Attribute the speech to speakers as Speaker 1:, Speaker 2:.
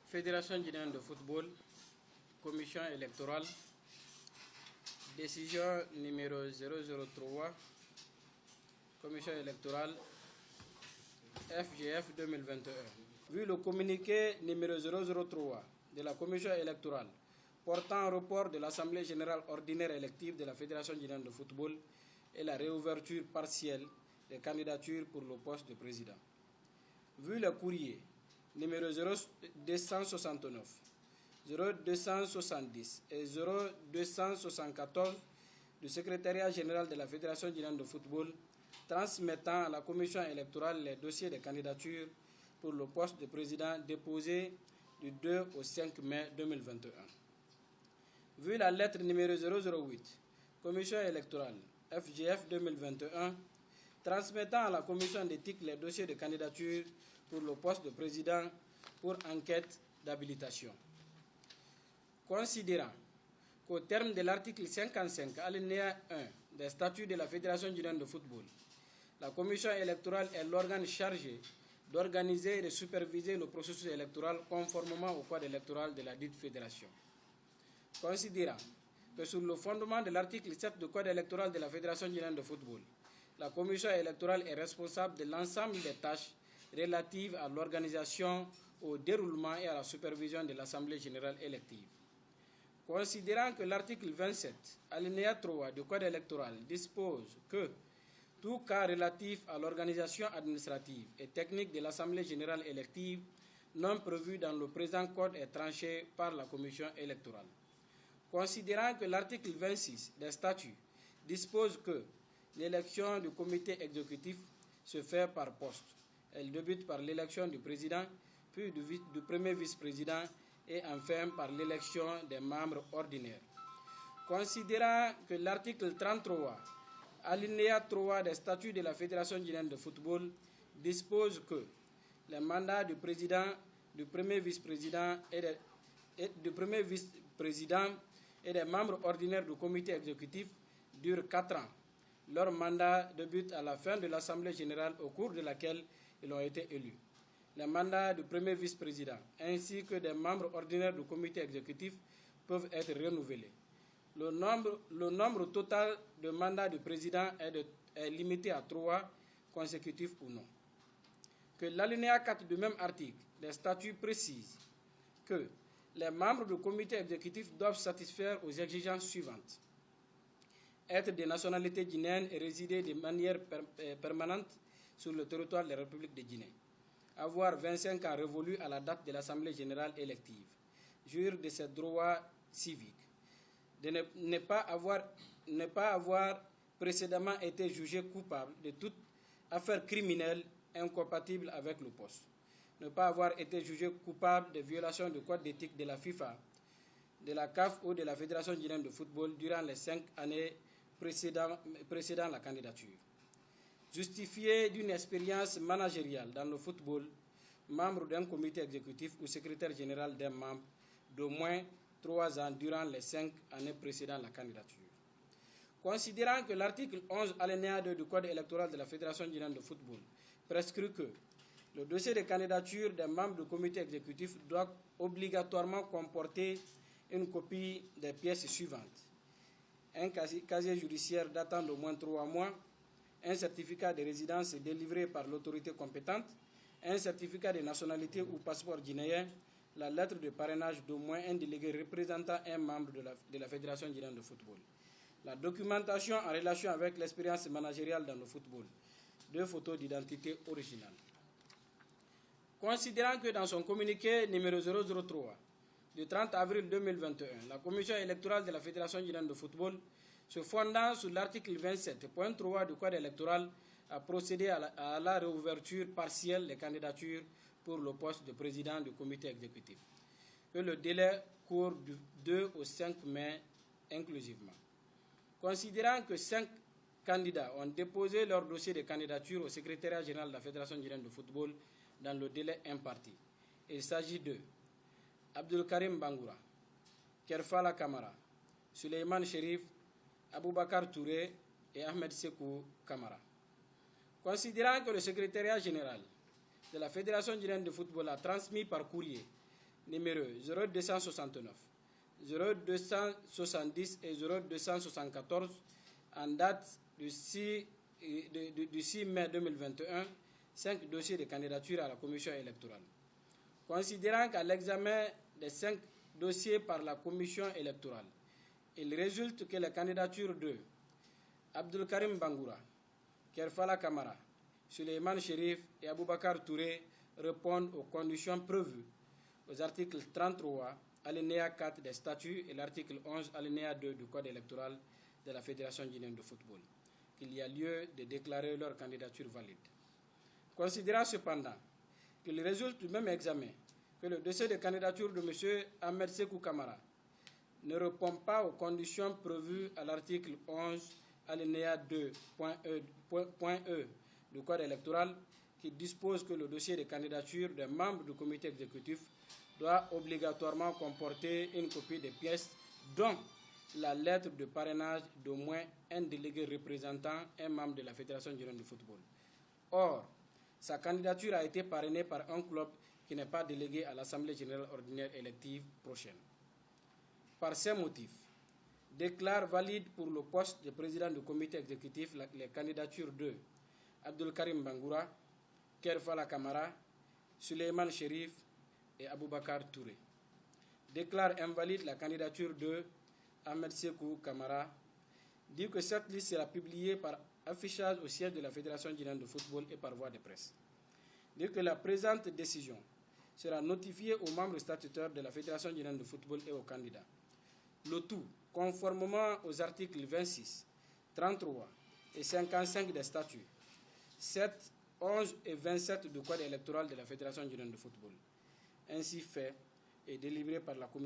Speaker 1: Fédération guinéenne de football, commission électorale, décision numéro 003, commission électorale FGF 2021. Vu le communiqué numéro 003 de la commission électorale portant report de l'Assemblée générale ordinaire élective de la Fédération guinéenne de football et la réouverture partielle des candidatures pour le poste de président. Vu le courrier numéro 0269, 0270 et 0274 du secrétariat général de la Fédération guinéenne de football transmettant à la commission électorale les dossiers de candidature pour le poste de président déposés du 2 au 5 mai 2021. Vu la lettre numéro 008, commission électorale FGF 2021, transmettant à la commission d'éthique les dossiers de candidature pour le poste de président pour enquête d'habilitation. Considérant qu'au terme de l'article 55, alinéa 1 des statuts de la Fédération guinéenne de football, la commission électorale est l'organe chargé d'organiser et de superviser le processus électoral conformément au code électoral de la dite fédération. Considérant que sur le fondement de l'article 7 du code électoral de la Fédération guinéenne de football, la commission électorale est responsable de l'ensemble des tâches relatives à l'organisation, au déroulement et à la supervision de l'Assemblée générale élective. Considérant que l'article 27, alinéa 3 du code électoral dispose que tout cas relatif à l'organisation administrative et technique de l'Assemblée générale élective non prévu dans le présent code est tranché par la commission électorale. Considérant que l'article 26 des statuts dispose que l'élection du comité exécutif se fait par poste. Elle débute par l'élection du président, puis du premier vice-président et enfin par l'élection des membres ordinaires. Considérant que l'article 33, alinéa 3 des statuts de la Fédération guinéenne de football dispose que les mandats du président, du premier vice-président et des membres ordinaires du comité exécutif durent 4 ans. Leur mandat débute à la fin de l'Assemblée générale au cours de laquelle ils ont été élus. Les mandats du premier vice-président ainsi que des membres ordinaires du comité exécutif peuvent être renouvelés. Le nombre total de mandats du président est limité à 3, consécutifs ou non. Que l'alinéa 4 du même article des statuts précise que les membres du comité exécutif doivent satisfaire aux exigences suivantes: être de nationalité guinéenne et résider de manière permanente sur le territoire de la République de Guinée, avoir 25 ans révolus à la date de l'Assemblée générale élective, jouir de ses droits civiques, de ne pas avoir précédemment été jugé coupable de toute affaire criminelle incompatible avec le poste, ne pas avoir été jugé coupable de violation du code d'éthique de la FIFA, de la CAF ou de la Fédération guinéenne de football durant les 5 années précédant la candidature. Justifié d'une expérience managériale dans le football, membre d'un comité exécutif ou secrétaire général d'un membre d'au moins 3 ans durant les 5 années précédant la candidature. Considérant que l'article 11 alinéa 2 du code électoral de la Fédération guinéenne de football prescrit que le dossier de candidature des membres du comité exécutif doit obligatoirement comporter une copie des pièces suivantes: un casier judiciaire datant d'au moins 3 mois, un certificat de résidence délivré par l'autorité compétente, un certificat de nationalité ou passeport guinéen, la lettre de parrainage d'au moins un délégué représentant un membre de la Fédération guinéenne de football, la documentation en relation avec l'expérience managériale dans le football, 2 photos d'identité originales. Considérant que dans son communiqué numéro 003 du 30 avril 2021, la commission électorale de la Fédération guinéenne de football, se fondant sur l'article 27.3 du code électoral, a procédé à la réouverture partielle des candidatures pour le poste de président du comité exécutif, que le délai court du 2 au 5 mai inclusivement. Considérant que 5 candidats ont déposé leur dossier de candidature au secrétariat général de la Fédération guinéenne de football dans le délai imparti, il s'agit de Abdul Karim Bangoura, Kerfala Kamara, Suleiman Sherif, Aboubakar Touré et Ahmed Sekou Kamara. Considérant que le secrétariat général de la Fédération guinéenne de football a transmis par courrier numéro 0269, 0270 et 0274 en date du 6 mai 2021, 5 dossiers de candidature à la commission électorale. Considérant qu'à l'examen des 5 dossiers par la commission électorale, il résulte que les candidatures de Abdul Karim Bangoura, Kerfala Kamara, Suleiman Chérif et Aboubakar Touré répondent aux conditions prévues aux articles 33, alinéa 4 des statuts et l'article 11, alinéa 2 du Code électoral de la Fédération guinéenne de football, qu'il y a lieu de déclarer leur candidature valide. Considérant cependant qu'il résulte du même examen que le dossier de candidature de M. Ahmed Sekou Kamara ne répond pas aux conditions prévues à l'article 11, alinéa 2, point E du Code électoral, qui dispose que le dossier de candidature des membres du comité exécutif doit obligatoirement comporter une copie des pièces, dont la lettre de parrainage d'au moins un délégué représentant un membre de la Fédération guinéenne de football. Or, sa candidature a été parrainée par un club qui n'est pas délégué à l'Assemblée générale ordinaire élective prochaine. Par ces motifs, déclare valide pour le poste de président du comité exécutif les candidatures de Abdul Karim Bangoura, Kerfala Kamara, Suleiman Chérif et Aboubakar Touré. Déclare invalide la candidature de Ahmed Sekou Kamara. Dit que cette liste sera publiée par affichage au siège de la Fédération guinéenne de football et par voie de presse. Dit que la présente décision sera notifiée aux membres statutaires de la Fédération guinéenne de football et aux candidats. Le tout, conformément aux articles 26, 33 et 55 des statuts, 7, 11 et 27 du Code électoral de la Fédération guinéenne de football. Ainsi fait et délivré par la Commission